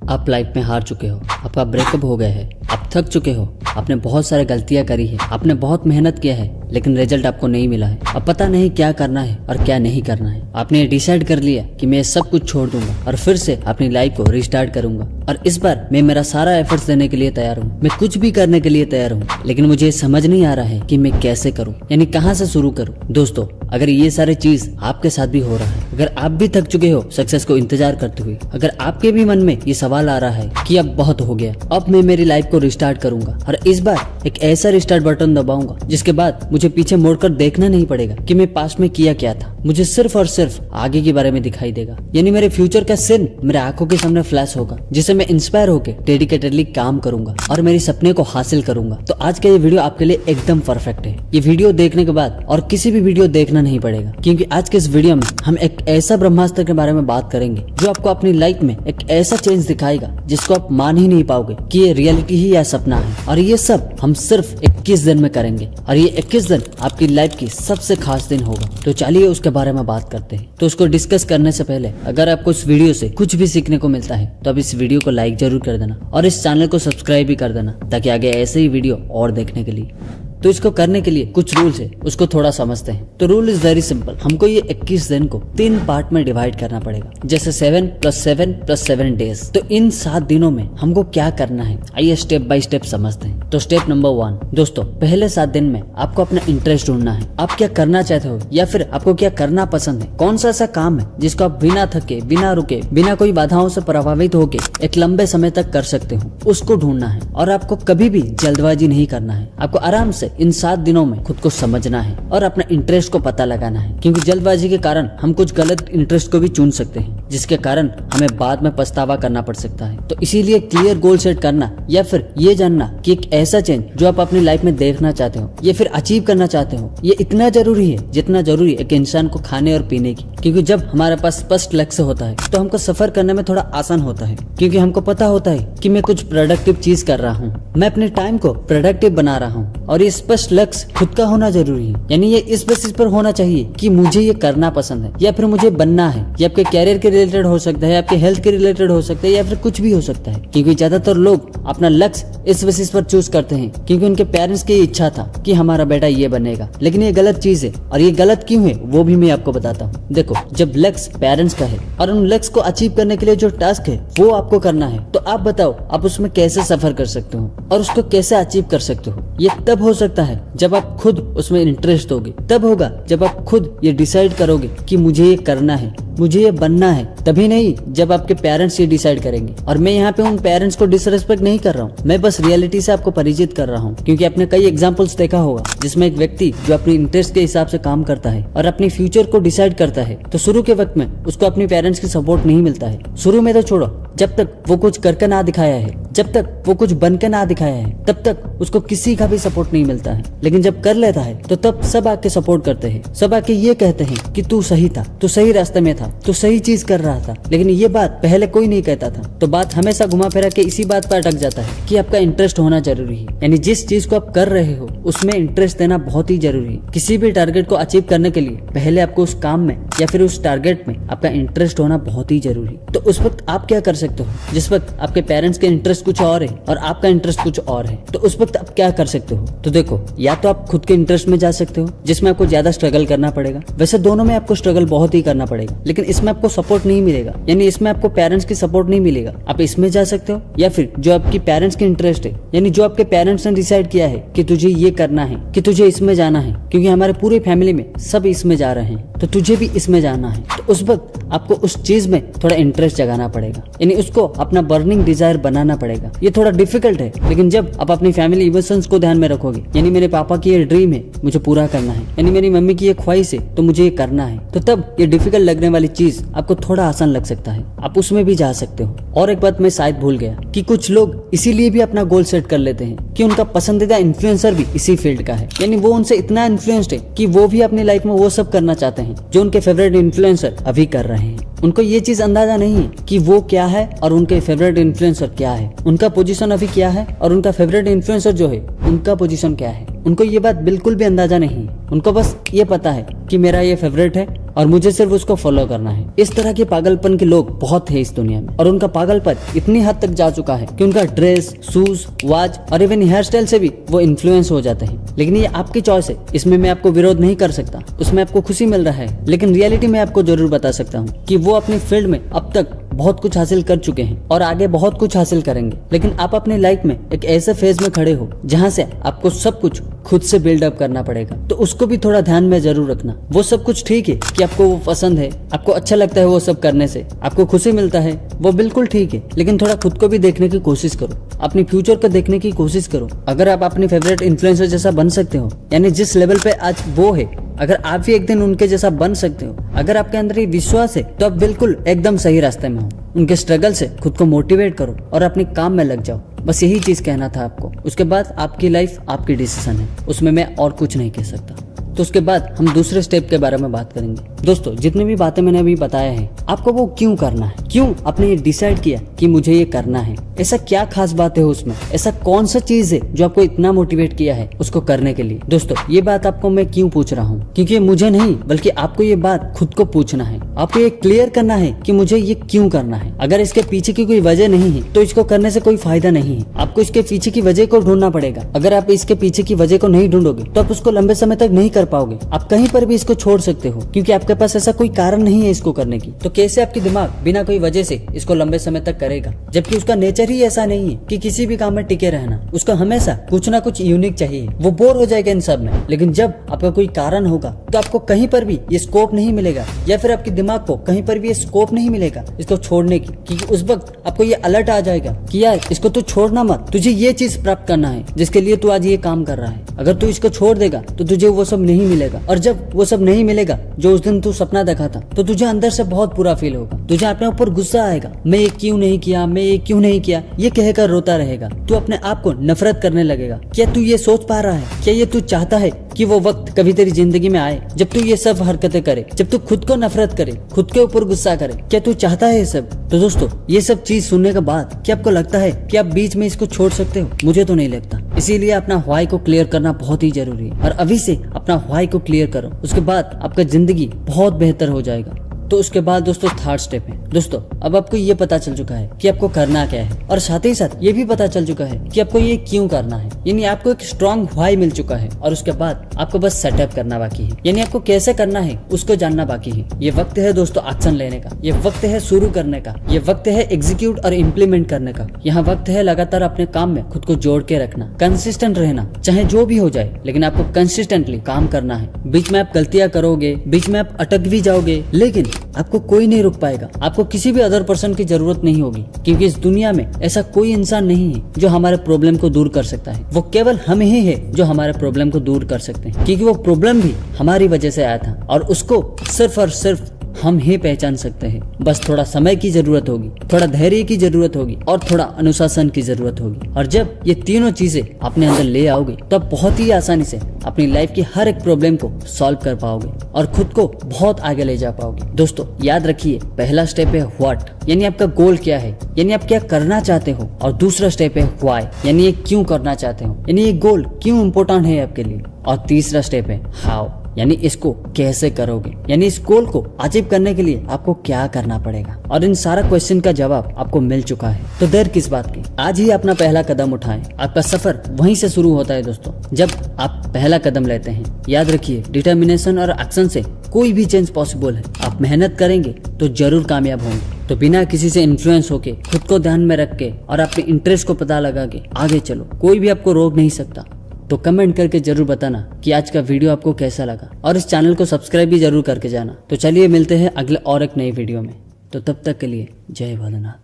आप लाइफ में हार चुके हो, आपका ब्रेकअप हो गया है, आप थक चुके हो, आपने बहुत सारी गलतियां करी है, आपने बहुत मेहनत किया है लेकिन रिजल्ट आपको नहीं मिला है। अब पता नहीं क्या करना है और क्या नहीं करना है। आपने डिसाइड कर लिया कि मैं सब कुछ छोड़ दूंगा और फिर से अपनी लाइफ को रिस्टार्ट करूंगा और इस बार मैं मेरा सारा एफर्ट्स देने के लिए तैयार हूँ, मैं कुछ भी करने के लिए तैयार हूँ, लेकिन मुझे समझ नहीं आ रहा है कि मैं कैसे करूँ, यानी कहाँ से शुरू करूँ। दोस्तों, अगर ये सारी चीज आपके साथ भी हो रहा है, अगर आप भी थक चुके हो सक्सेस को इंतजार करते हुए, अगर आपके भी मन में ये सवाल आ रहा है कि अब बहुत हो गया, अब मैं मेरी लाइफ को रिस्टार्ट करूंगा और इस बार एक ऐसा रिस्टार्ट बटन दबाऊंगा जिसके बाद मुझे पीछे मुड़कर देखना नहीं पड़ेगा कि मैं पास्ट में किया क्या था, मुझे सिर्फ और सिर्फ आगे के बारे में दिखाई देगा, यानी मेरे फ्यूचर का सीन मेरे आंखों के सामने फ्लैश होगा जिसे मैं इंस्पायर होकर डेडिकेटेडली काम करूंगा और मेरे सपने को हासिल करूंगा। तो आज का ये वीडियो आपके लिए एकदम परफेक्ट है। ये वीडियो देखने के बाद और किसी भी वीडियो देखना नहीं पड़ेगा, क्योंकि आज के इस वीडियो में हम एक ऐसा ब्रह्मास्त्र के बारे में बात करेंगे जो आपको अपनी लाइफ में एक ऐसा चेंज दिखाएगा जिसको आप मान ही नहीं पाओगे कि ये रियलिटी ही या सपना है। और ये सब हम सिर्फ 21 दिन में करेंगे और ये 21 दिन आपकी लाइफ की सबसे खास दिन होगा। तो चलिए उसके बारे में बात करते हैं। तो उसको डिस्कस करने से पहले अगर आपको इस वीडियो से कुछ भी सीखने को मिलता है तो आप इस वीडियो को लाइक जरूर कर देना और इस चैनल को सब्सक्राइब भी कर देना ताकि आगे ऐसे ही वीडियो और देखने के लिए। तो इसको करने के लिए कुछ रूल्स है, उसको थोड़ा समझते हैं। तो रूल इज वेरी सिंपल। हमको ये 21 दिन को 3 पार्ट में डिवाइड करना पड़ेगा, जैसे 7 + 7 + 7 डेज। तो इन 7 दिनों में हमको क्या करना है, आइए स्टेप बाय स्टेप समझते हैं। तो स्टेप नंबर 1, दोस्तों, पहले 7 दिन में आपको अपना इंटरेस्ट ढूंढना है। आप क्या करना चाहते हो या फिर आपको क्या करना पसंद है, कौन सा ऐसा काम है जिसको आप बिना थके, बिना रुके, बिना कोई बाधाओं से प्रभावित होके एक लंबे समय तक कर सकते हो, उसको ढूंढना है। और आपको कभी भी जल्दबाजी नहीं करना है, आपको आराम से इन 7 दिनों में खुद को समझना है और अपने इंटरेस्ट को पता लगाना है, क्योंकि जल्दबाजी के कारण हम कुछ गलत इंटरेस्ट को भी चुन सकते हैं जिसके कारण हमें बाद में पछतावा करना पड़ सकता है। तो इसीलिए क्लियर गोल सेट करना या फिर ये जानना कि एक ऐसा चेंज जो आप अपनी लाइफ में देखना चाहते हो या फिर अचीव करना चाहते हो, ये इतना जरूरी है जितना जरूरी एक इंसान को खाने और पीने की। क्योंकि जब हमारे पास स्पष्ट लक्ष्य होता है तो हमको सफर करने में थोड़ा आसान होता है, क्योंकि हमको पता होता है कि मैं कुछ प्रोडक्टिव चीज कर रहा हूँ, मैं अपने टाइम को प्रोडक्टिव बना रहा हूँ। और ये स्पष्ट लक्ष्य खुद का होना जरूरी है, यानी ये इस बेसिस पर होना चाहिए कि मुझे ये करना पसंद है या फिर मुझे बनना है। ये आपके कैरियर के रिलेटेड हो सकता है, आपके हेल्थ के रिलेटेड हो सकता है या फिर कुछ भी हो सकता है। क्योंकि ज्यादातर लोग अपना लक्ष्य इस बेसिस पर चूज करते हैं क्योंकि उनके पेरेंट्स की इच्छा था कि हमारा बेटा ये बनेगा, लेकिन ये गलत चीज है। और ये गलत क्यों है वो भी मैं आपको बताता हूँ। देखो, जब लक्ष्य पेरेंट्स का है और उन लक्ष्य को अचीव करने के लिए जो टास्क है वो आपको करना है, तो आप बताओ आप उसमें कैसे सफर कर सकते हो और उसको कैसे अचीव कर सकते हो। ये तब हो सकता है जब आप खुद उसमें इंटरेस्ट दोगे, तब होगा जब आप खुद ये डिसाइड करोगे कि मुझे ये करना है, मुझे ये बनना है, तभी नहीं जब आपके पेरेंट्स ये डिसाइड करेंगे। और मैं यहाँ पे उन पेरेंट्स को डिसरेस्पेक्ट नहीं कर रहा हूँ, मैं बस रियलिटी से आपको परिचित कर रहा हूँ। क्योंकि आपने कई एग्जांपल्स देखा होगा जिसमें एक व्यक्ति जो अपनी इंटरेस्ट के हिसाब से काम करता है और अपनी फ्यूचर को डिसाइड करता है, तो शुरू के वक्त में उसको अपनी पेरेंट्स की सपोर्ट नहीं मिलता है। शुरू में तो छोड़ो, जब तक वो कुछ करके ना दिखाया है, जब तक वो कुछ बन के ना दिखाया है, तब तक उसको किसी का भी सपोर्ट नहीं मिलता है। लेकिन जब कर लेता है तो तब सब आके सपोर्ट करते हैं, सब आके ये कहते हैं कि तू सही था, तू सही रास्ते में था, तू सही चीज कर रहा था। लेकिन ये बात पहले कोई नहीं कहता था, तो बात हमेशा घुमा फिरा के इसी बात पर अटक जाता है कि आपका इंटरेस्ट होना जरूरी है। यानी जिस चीज को आप कर रहे हो उसमें इंटरेस्ट देना बहुत ही जरूरी है। किसी भी टारगेट को अचीव करने के लिए पहले आपको उस काम में या फिर उस टारगेट में आपका इंटरेस्ट होना बहुत ही जरूरी। तो उस वक्त आप क्या कर सकते हो, जिस वक्त आपके पेरेंट्स के इंटरेस्ट कुछ और है और आपका इंटरेस्ट कुछ और है, तो उस वक्त आप क्या कर सकते हो। तो देखो, या तो आप खुद के इंटरेस्ट में जा सकते हो जिसमें आपको ज्यादा स्ट्रगल करना पड़ेगा। वैसे दोनों में आपको स्ट्रगल बहुत ही करना पड़ेगा, लेकिन इसमें आपको सपोर्ट नहीं मिलेगा, यानी इसमें आपको पेरेंट्स की सपोर्ट नहीं मिलेगा। आप इसमें जा सकते हो या फिर जो आपकी पेरेंट्स की इंटरेस्ट है, यानी जो आपके पेरेंट्स ने डिसाइड किया है कि तुझे ये करना है, कि तुझे इसमें जाना है, क्योंकि हमारे पूरी फैमिली में सब इसमें जा रहे हैं तो तुझे भी इसमें जाना है। तो उस वक्त आपको उस चीज में थोड़ा इंटरेस्ट जगाना पड़ेगा, यानी उसको अपना बर्निंग डिजायर बनाना पड़ेगा। ये थोड़ा डिफिकल्ट है, लेकिन जब आप अपनी फैमिली इमोशंस को ध्यान में रखोगे, यानी मेरे पापा की ये ड्रीम है मुझे पूरा करना है, यानी मेरी मम्मी की ये ख्वाहिश है तो मुझे ये करना है, तो तब ये डिफिकल्ट लगने वाली चीज आपको थोड़ा आसान लग सकता है, आप उसमें भी जा सकते हो। और एक बात मैं शायद भूल गया कि कुछ लोग इसीलिए भी अपना गोल सेट कर लेते हैं कि उनका पसंदीदा इन्फ्लुएंसर भी इसी फील्ड का है, यानी वो उनसे इतना इन्फ्लुएंस्ड है कि वो भी अपनी लाइफ में वो सब करना चाहते हैं जो उनके फेवरेट इन्फ्लुएंसर अभी कर रहे हैं। उनको ये चीज अंदाजा नहीं है कि वो क्या है और उनके फेवरेट इन्फ्लुएंसर क्या है, उनका पोजीशन अभी क्या है और उनका फेवरेट इन्फ्लुएंसर जो है उनका पोजीशन क्या है। उनको ये बात बिल्कुल भी अंदाजा नहीं है। उनको बस ये पता है कि मेरा ये फेवरेट है और मुझे सिर्फ उसको फॉलो करना है। इस तरह के पागलपन के लोग बहुत है इस दुनिया में और उनका पागलपन इतनी हद तक जा चुका है कि उनका ड्रेस, शूज, वॉच और इवन हेयर स्टाइल से भी वो इन्फ्लुएंस हो जाते हैं। लेकिन ये आपकी चॉइस है, इसमें मैं आपको विरोध नहीं कर सकता, उसमें आपको खुशी मिल रहा है। लेकिन रियलिटी में आपको जरूर बता सकता हूँ कि वो अपनी फील्ड में अब तक बहुत कुछ हासिल कर चुके हैं और आगे बहुत कुछ हासिल करेंगे। लेकिन आप अपनी लाइफ में एक ऐसे फेज में खड़े हो जहाँ से आपको सब कुछ खुद से बिल्डअप करना पड़ेगा, तो उसको भी थोड़ा ध्यान में जरूर रखना। वो सब कुछ ठीक है कि आपको वो पसंद है, आपको अच्छा लगता है वो सब करने से, आपको खुशी मिलता है, वो बिल्कुल ठीक है। लेकिन थोड़ा खुद को भी देखने की कोशिश करो, अपनी फ्यूचर को देखने की कोशिश करो। अगर आप अपनी फेवरेट इन्फ्लुएंसर जैसा बन सकते हो, यानी जिस लेवल पे आज वो है, अगर आप भी एक दिन उनके जैसा बन सकते हो, अगर आपके अंदर ये विश्वास है, तो आप बिल्कुल एकदम सही रास्ते में हो। उनके स्ट्रगल से खुद को मोटिवेट करो और अपने काम में लग जाओ। बस यही चीज कहना था आपको। उसके बाद आपकी लाइफ आपकी डिसीजन है, उसमें मैं और कुछ नहीं कह सकता। तो उसके बाद हम दूसरे स्टेप के बारे में बात करेंगे। दोस्तों, जितनी भी बातें मैंने अभी बताया है, आपको वो क्यों करना है, क्यों आपने ये डिसाइड किया कि मुझे ये करना है, ऐसा क्या खास बात है उसमें, ऐसा कौन सा चीज है जो आपको इतना मोटिवेट किया है उसको करने के लिए। दोस्तों, ये बात आपको मैं क्यों पूछ रहा हूँ, क्योंकि मुझे नहीं बल्कि आपको ये बात खुद को पूछना है। आपको ये क्लियर करना है कि मुझे ये क्यों करना है। अगर इसके पीछे की कोई वजह नहीं है तो इसको करने से कोई फायदा नहीं है। आपको इसके पीछे की वजह को ढूंढना पड़ेगा। अगर आप इसके पीछे की वजह को नहीं ढूंढोगे तो आप उसको लंबे समय तक नहीं कर पाओगे। आप कहीं पर भी इसको छोड़ सकते हो क्योंकि आपके पास ऐसा कोई कारण नहीं है इसको करने की। तो कैसे आपकी दिमाग बिना कोई वजह से इसको लंबे समय तक करेगा, जबकि उसका नेचर ही ऐसा नहीं है कि किसी भी काम में टिके रहना। उसको हमेशा कुछ ना कुछ यूनिक चाहिए। वो बोर हो जाएगा इन सब में। लेकिन जब आपका कोई कारण होगा तो आपको कहीं पर भी ये स्कोप नहीं मिलेगा, या फिर आपके दिमाग को कहीं पर भी ये स्कोप नहीं मिलेगा इसको छोड़ने की, क्योंकि उस वक्त आपको ये अलर्ट आ जाएगा कि यार इसको तू छोड़ना मत, तुझे ये चीज प्राप्त करना है जिसके लिए तू आज ये काम कर रहा है। अगर तू इसको छोड़ देगा तो तुझे वो सब नहीं मिलेगा, और जब वो सब नहीं मिलेगा जो उस दिन तू सपना देखा था, तो तुझे अंदर से बहुत बुरा फील होगा। तुझे अपने ऊपर गुस्सा आएगा, मैं ये क्यों नहीं किया, मैं ये क्यों नहीं किया, ये कहकर रोता रहेगा। तू अपने आप को नफरत करने लगेगा। क्या तू ये सोच पा रहा है, क्या ये तू चाहता है कि वो वक्त कभी तेरी जिंदगी में आए जब तू ये सब हरकतें करे, जब तू खुद को नफरत करे, खुद के ऊपर गुस्सा करे? क्या तू चाहता है ये सब? तो दोस्तों, ये सब चीज सुनने के बाद क्या आपको लगता है कि आप बीच में इसको छोड़ सकते हो? मुझे तो नहीं लगता। इसीलिए अपना व्हाई को क्लियर करना बहुत ही जरूरी है, और अभी से अपना व्हाई को क्लियर करो। उसके बाद आपका जिंदगी बहुत बेहतर हो जाएगा। तो उसके बाद दोस्तों थर्ड स्टेप है। दोस्तों, अब आपको ये पता चल चुका है कि आपको करना क्या है, और साथ ही साथ ये भी पता चल चुका है कि आपको ये क्यों करना है। यानी आपको एक स्ट्रॉन्ग व्हाई मिल चुका है, और उसके बाद आपको बस सेटअप करना बाकी है। यानी आपको कैसे करना है उसको जानना बाकी है। ये वक्त है दोस्तों एक्शन लेने का, ये वक्त है शुरू करने का, ये वक्त है एग्जीक्यूट और इम्प्लीमेंट करने का। यहाँ वक्त है लगातार अपने काम में खुद को जोड़ के रखना, कंसिस्टेंट रहना, चाहे जो भी हो जाए, लेकिन आपको कंसिस्टेंटली काम करना है। बीच में आप गलतियां करोगे, बीच में आप अटक भी जाओगे, लेकिन आपको कोई नहीं रोक पाएगा। आपको किसी भी अदर पर्सन की जरूरत नहीं होगी, क्योंकि इस दुनिया में ऐसा कोई इंसान नहीं है जो हमारे प्रॉब्लम को दूर कर सकता है। वो केवल हम ही है जो हमारे प्रॉब्लम को दूर कर सकते हैं, क्योंकि वो प्रॉब्लम भी हमारी वजह से आया था, और उसको सिर्फ और सिर्फ हम ही पहचान सकते हैं। बस थोड़ा समय की जरूरत होगी, थोड़ा धैर्य की जरूरत होगी, और थोड़ा अनुशासन की जरूरत होगी। और जब ये तीनों चीजें अपने अंदर ले आओगे तो आप बहुत ही आसानी से अपनी लाइफ की हर एक प्रॉब्लम को सॉल्व कर पाओगे और खुद को बहुत आगे ले जा पाओगे। दोस्तों, याद रखिए, पहला स्टेप है व्हाट, यानी आपका गोल क्या है, यानी आप क्या करना चाहते हो, और दूसरा स्टेप है व्हाई, यानी ये क्यों करना चाहते हो, यानी ये गोल क्यों इम्पोर्टेंट है आपके लिए, और तीसरा स्टेप है हाउ, यानी इसको कैसे करोगे, यानी इस गोल को अचीव करने के लिए आपको क्या करना पड़ेगा। और इन सारा क्वेश्चन का जवाब आपको मिल चुका है, तो देर किस बात की, आज ही अपना पहला कदम उठाएं। आपका सफर वहीं से शुरू होता है दोस्तों, जब आप पहला कदम लेते हैं। याद रखिए, डिटर्मिनेशन और एक्शन से कोई भी चेंज पॉसिबल है। आप मेहनत करेंगे तो जरूर कामयाब होंगे। तो बिना किसी से इन्फ्लुएंस होके, खुद को ध्यान में रख के और अपने इंटरेस्ट को पता लगा के आगे चलो। कोई भी आपको रोक नहीं सकता। तो कमेंट करके जरूर बताना कि आज का वीडियो आपको कैसा लगा, और इस चैनल को सब्सक्राइब भी जरूर करके जाना। तो चलिए मिलते हैं अगले और एक नई वीडियो में। तो तब तक के लिए जय भोलेनाथ।